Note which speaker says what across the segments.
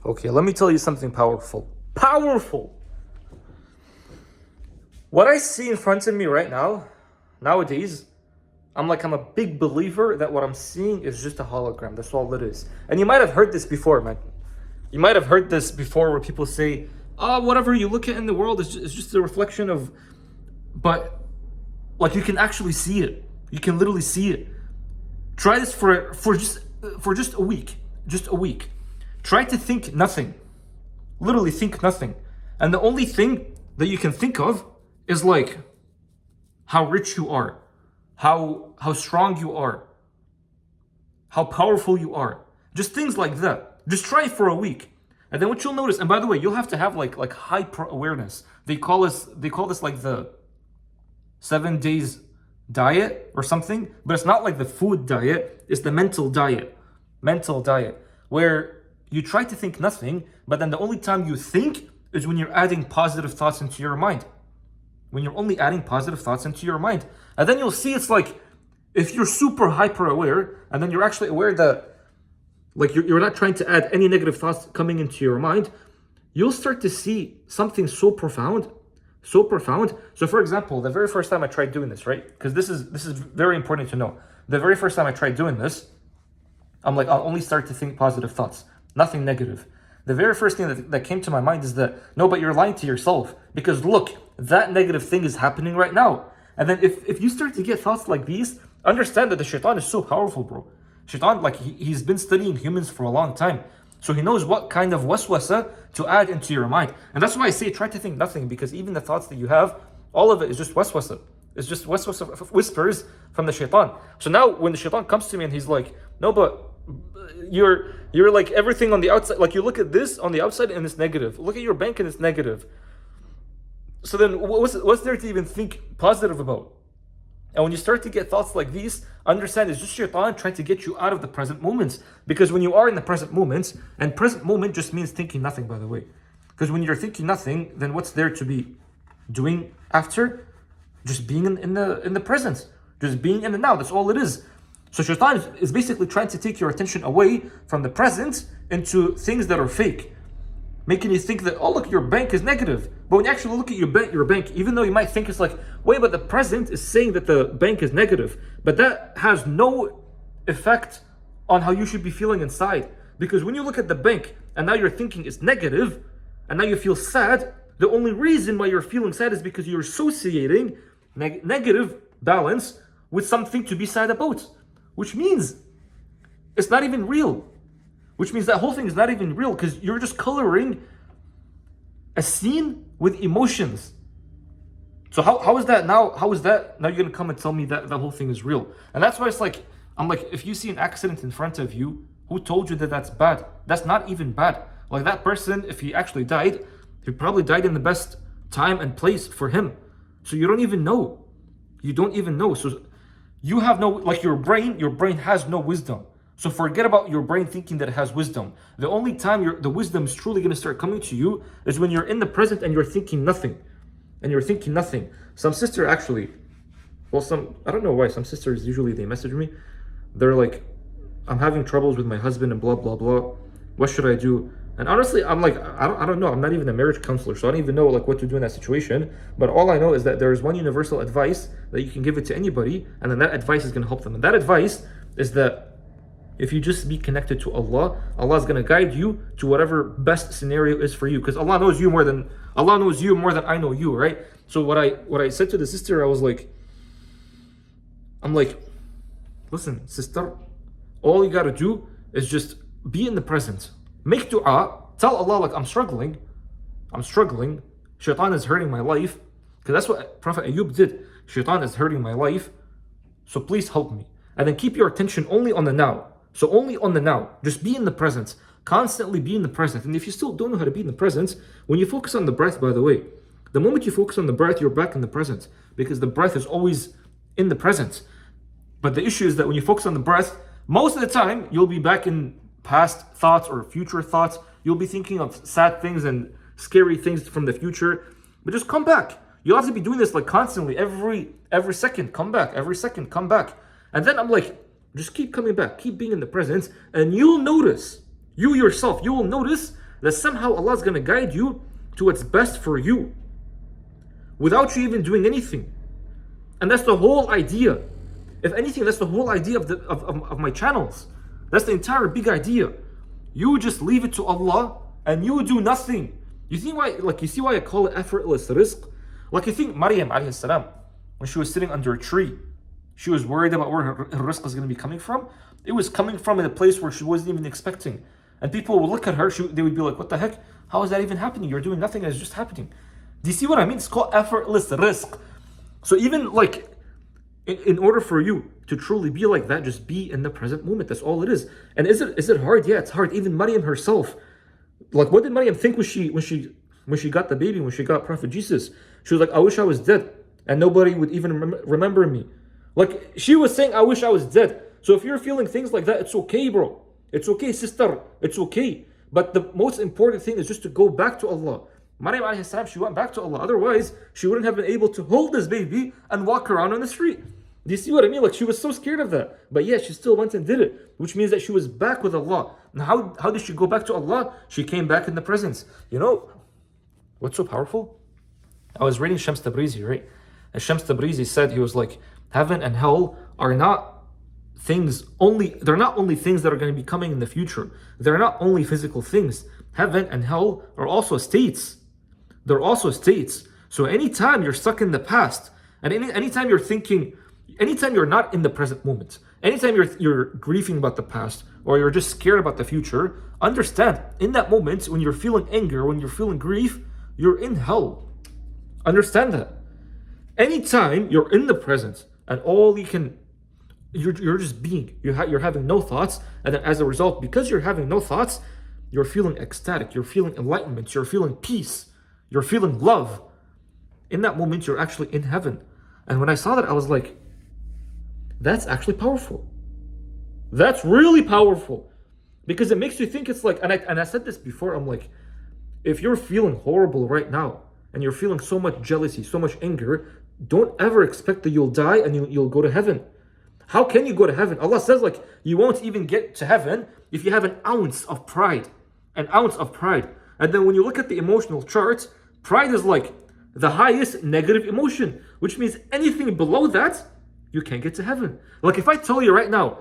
Speaker 1: Okay, let me tell you something powerful. Powerful! What I see in front of me right now, nowadays, I'm a big believer that what I'm seeing is just a hologram. That's all it is. And you might have heard this before, man. You might have heard this before where people say, oh, whatever you look at in the world is just a reflection of... But, you can actually see it. You can literally see it. Try this for just a week. Just a week. Try to think nothing. Literally think nothing. And the only thing that you can think of is how rich you are, how strong you are, how powerful you are. Just things like that. Just try it for a week. And then what you'll notice, and by the way, you'll have to have hyper awareness. They call this the 7 days diet or something, but it's not like the food diet, it's the mental diet. Mental diet. Where you try to think nothing, but then the only time you think is when you're adding positive thoughts into your mind. When you're only adding positive thoughts into your mind. And then you'll see it's if you're super hyper aware, and then you're actually aware that you're not trying to add any negative thoughts coming into your mind, you'll start to see something so profound. So profound. So for example, the very first time I tried doing this, right? Because this is very important to know. The very first time I tried doing this, I'm I'll only start to think positive thoughts, nothing negative. The very first thing that came to my mind is that, no, but you're lying to yourself. Because look, that negative thing is happening right now. And then if you start to get thoughts like these, understand that the shaitan is so powerful, bro. Shaitan, he's been studying humans for a long time. So he knows what kind of waswasa to add into your mind. And that's why I say try to think nothing, because even the thoughts that you have, all of it is just waswasa. It's just waswasa, whispers from the shaitan. So now when the shaitan comes to me and he's like, no, but you're everything on the outside, you look at this on the outside and it's negative. Look at your bank and it's negative. So then what's there to even think positive about? And when you start to get thoughts like these, understand it's just shaitan trying to get you out of the present moments. Because when you are in the present moments, and present moment just means thinking nothing, by the way. Because when you're thinking nothing, then what's there to be doing after? Just being in the present. Just being in the now. That's all it is. So shaitan is basically trying to take your attention away from the present into things that are fake. Making you think that, oh look, your bank is negative. But when you actually look at your bank, even though you might think it's wait, but the present is saying that the bank is negative. But that has no effect on how you should be feeling inside. Because when you look at the bank and now you're thinking it's negative, and now you feel sad, the only reason why you're feeling sad is because you're associating negative balance with something to be sad about. Which means it's not even real. Which means that whole thing is not even real, because you're just coloring a scene with emotions. So how is that now? How is that now you're going to come and tell me that whole thing is real? And that's why it's I'm if you see an accident in front of you, who told you that that's bad? That's not even bad. That person, if he actually died, he probably died in the best time and place for him. So you don't even know. You don't even know. So you have no, your brain has no wisdom. So forget about your brain thinking that it has wisdom. The only time the wisdom is truly going to start coming to you is when you're in the present and you're thinking nothing. And you're thinking nothing. Some sister actually, I don't know why, some sisters usually they message me. They're I'm having troubles with my husband and blah, blah, blah. What should I do? And honestly, I'm I don't know. I'm not even a marriage counselor, so I don't even know what to do in that situation. But all I know is that there is one universal advice that you can give it to anybody, and then that advice is going to help them. And that advice is that if you just be connected to Allah, Allah is going to guide you to whatever best scenario is for you. Because Allah knows you more than I know you, right? So what I said to the sister, I was listen, sister, all you got to do is just be in the present. Make dua. Tell Allah, I'm struggling. Shaitan is hurting my life. Because that's what Prophet Ayub did. Shaitan is hurting my life. So please help me. And then keep your attention only on the now. So only on the now. Just be in the present. Constantly be in the present. And if you still don't know how to be in the present, when you focus on the breath, by the way, the moment you focus on the breath, you're back in the present. Because the breath is always in the present. But the issue is that when you focus on the breath, most of the time, you'll be back in past thoughts or future thoughts. You'll be thinking of sad things and scary things from the future. But just come back. You'll have to be doing this constantly. Every second, come back. Every second, come back. And then I'm just keep coming back. Keep being in the present. And you'll notice, you yourself, you will notice that somehow Allah is going to guide you to what's best for you without you even doing anything. And that's the whole idea. If anything, that's the whole idea of my channels. That's the entire big idea. You just leave it to Allah and you do nothing. You see why I call it effortless rizq? Like you think Maryam alayhi salam, when she was sitting under a tree, she was worried about where her rizq is going to be coming from. It was coming from in a place where she wasn't even expecting. And people would look at her, they would be like, what the heck? How is that even happening? You're doing nothing and it's just happening. Do you see what I mean? It's called effortless rizq. So even like, in order for you to truly be like that, just be in the present moment. That's all it is. And is it hard? Yeah, it's hard. Even Maryam herself, like what did Maryam think when she got the baby, when she got Prophet Jesus? She was like, I wish I was dead and nobody would even remember me. Like she was saying, I wish I was dead. So if you're feeling things like that, it's okay, bro. It's okay, sister. It's okay. But the most important thing is just to go back to Allah. Maryam alayhi salam, she went back to Allah. Otherwise, she wouldn't have been able to hold this baby and walk around on the street. Do you see what I mean? Like she was so scared of that. But yeah, she still went and did it. Which means that she was back with Allah. Now how did she go back to Allah? She came back in the presence. You know, what's so powerful? I was reading Shams Tabrizi, right? And Shams Tabrizi said, he was like, heaven and hell are not they're not only things that are going to be coming in the future. They're not only physical things. Heaven and hell are also states. They're also states. So anytime you're stuck in the past, and anytime you're thinking, anytime you're not in the present moment, anytime you're grieving about the past, or you're just scared about the future, understand, in that moment, when you're feeling anger, when you're feeling grief, you're in hell. Understand that. Anytime you're in the present, and all you can, you're just being, you're having no thoughts, and then as a result, because you're having no thoughts, you're feeling ecstatic, you're feeling enlightenment, you're feeling peace, you're feeling love. In that moment, you're actually in heaven. And when I saw that, I was like, that's actually powerful. That's really powerful. Because it makes you think it's like, and I said this before, I'm like, if you're feeling horrible right now, and you're feeling so much jealousy, so much anger, don't ever expect that you'll die and you'll go to heaven. How can you go to heaven? Allah says like, you won't even get to heaven if you have an ounce of pride. An ounce of pride. And then when you look at the emotional charts, pride is like the highest negative emotion, which means anything below that, you can't get to heaven. Like if I tell you right now,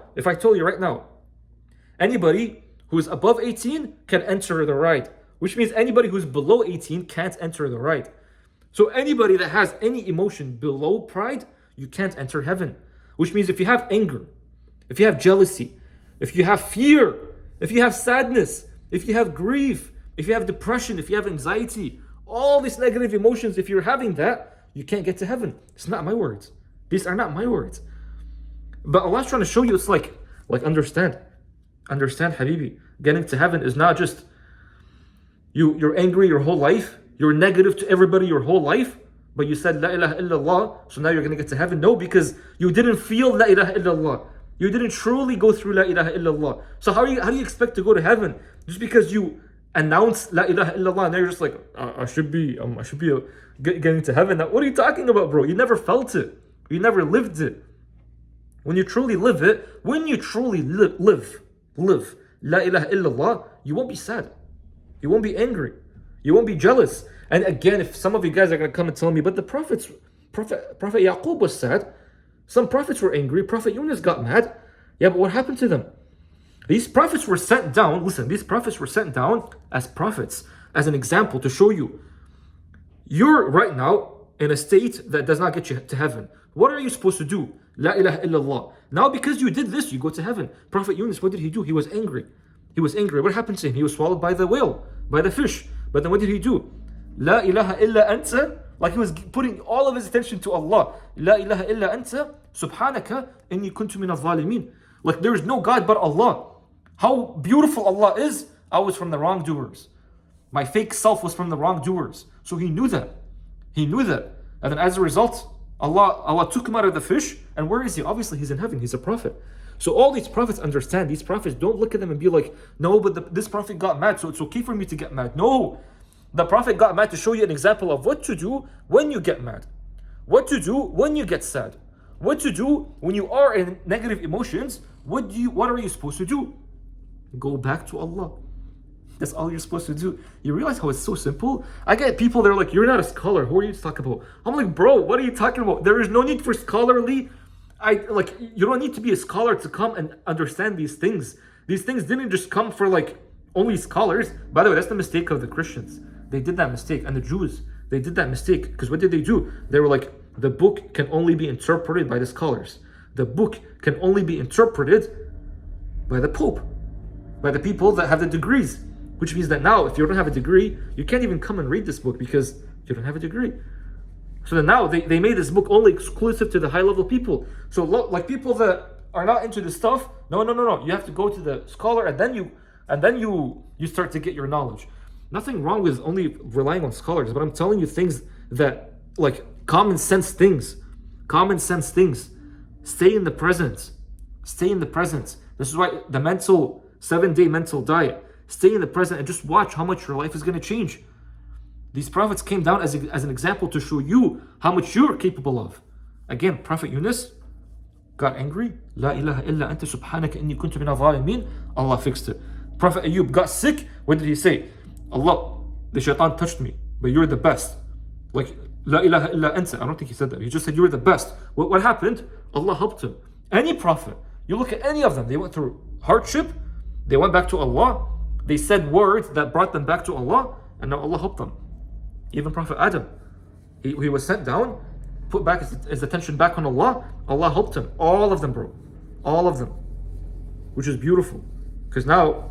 Speaker 1: anybody who's above 18 can enter the ride, which means anybody who's below 18 can't enter the ride. So anybody that has any emotion below pride, you can't enter heaven. Which means if you have anger, if you have jealousy, if you have fear, if you have sadness, if you have grief, if you have depression, if you have anxiety, all these negative emotions, if you're having that, you can't get to heaven. It's not my words. These are not my words. But Allah's trying to show you, it's like understand, Habibi. Getting to heaven is not just you're angry your whole life, you're negative to everybody your whole life, but you said La ilaha illallah, so now you're going to get to heaven. No, because you didn't feel La ilaha illallah. You didn't truly go through La ilaha illallah. So how do you expect to go to heaven? Just because you announce La ilaha illallah, now you're just like, I should be getting to heaven. Now, what are you talking about, bro? You never felt it. You never lived it. When you truly live it, when you truly live La ilaha illallah, you won't be sad. You won't be angry. You won't be jealous. And again, if some of you guys are going to come and tell me, but the Prophet Yaqub was sad. Some prophets were angry. Prophet Yunus got mad. Yeah, but what happened to them? These prophets were sent down. Listen, these prophets were sent down as prophets, as an example to show you. You're right now in a state that does not get you to heaven. What are you supposed to do? La ilaha illallah. Now because you did this, you go to heaven. Prophet Yunus, what did he do? He was angry. He was angry. What happened to him? He was swallowed by the whale, by the fish. But then what did he do? La ilaha illa anta. Like he was putting all of his attention to Allah. La ilaha illa anta. Subhanaka inni kuntu min al-zalimin. Like there is no God but Allah. How beautiful Allah is. I was from the wrongdoers. My fake self was from the wrongdoers. So he knew that. He knew that. And then as a result, Allah took him out of the fish. And where is he? Obviously he's in heaven. He's a prophet. So all these prophets understand. These prophets don't look at them and be like, no, but this prophet got mad, so it's okay for me to get mad. No. The prophet got mad to show you an example of what to do when you get mad. What to do when you get sad. What to do when you are in negative emotions. What are you supposed to do? Go back to Allah. That's all you're supposed to do. You realize how it's so simple? I get people, they're like, you're not a scholar. Who are you to talk about? I'm like, bro, what are you talking about? There is no need for scholarly. You don't need to be a scholar to come and understand these things. These things didn't just come for like only scholars. By the way, that's the mistake of the Christians. They did that mistake. And the Jews, they did that mistake. Because what did they do? They were like, the book can only be interpreted by the scholars. The book can only be interpreted by the Pope, by the people that have the degrees. Which means that now, if you don't have a degree, you can't even come and read this book because you don't have a degree. So then now they made this book only exclusive to the high level people. So like people that are not into this stuff, no. You have to go to the scholar and then you start to get your knowledge. Nothing wrong with only relying on scholars, but I'm telling you things that like common sense things. Stay in the present. Stay in the present. This is why the 7-day mental diet. Stay in the present and just watch how much your life is going to change. These prophets came down as an example to show you how much you're capable of. Again, Prophet Yunus got angry. La ilaha illa anta subhanaka inni kuntu mina zalimin. Allah fixed it. Prophet Ayub got sick. What did he say? Allah, the shaitan touched me, but you're the best. Like, la ilaha illa anta. I don't think he said that. He just said you're the best. What happened? Allah helped him. Any prophet, you look at any of them, they went through hardship, they went back to Allah, they said words that brought them back to Allah, and now Allah helped them. Even Prophet Adam, he was sent down, put back his attention back on Allah, Allah helped him. All of them, bro. All of them. Which is beautiful. Because now,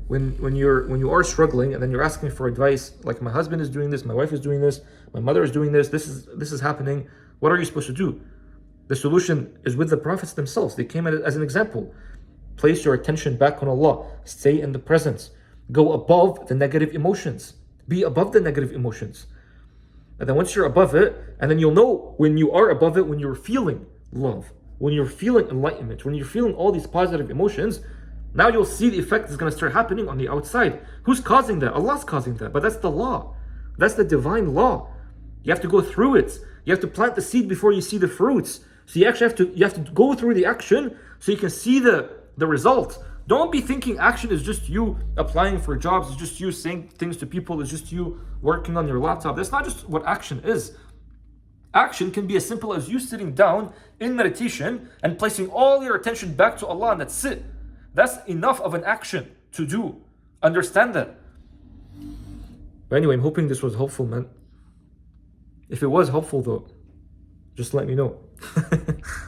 Speaker 1: when you are struggling and then you're asking for advice, like my husband is doing this, my wife is doing this, my mother is doing this is happening, what are you supposed to do? The solution is with the prophets themselves. They came as an example. Place your attention back on Allah. Stay in the presence. Go above the negative emotions. Be above the negative emotions. And then once you're above it, and then you'll know when you are above it, when you're feeling love, when you're feeling enlightenment, when you're feeling all these positive emotions, now you'll see the effect is going to start happening on the outside. Who's causing that? Allah's causing that. But that's the law. That's the divine law. You have to go through it. You have to plant the seed before you see the fruits. So you actually have to go through the action so you can see the result. Don't be thinking action is just you applying for jobs, it's just you saying things to people, it's just you working on your laptop. That's not just what action is. Action can be as simple as you sitting down in meditation and placing all your attention back to Allah, and that's it. That's enough of an action to do. Understand that. But anyway, I'm hoping this was helpful, man. If it was helpful though, just let me know.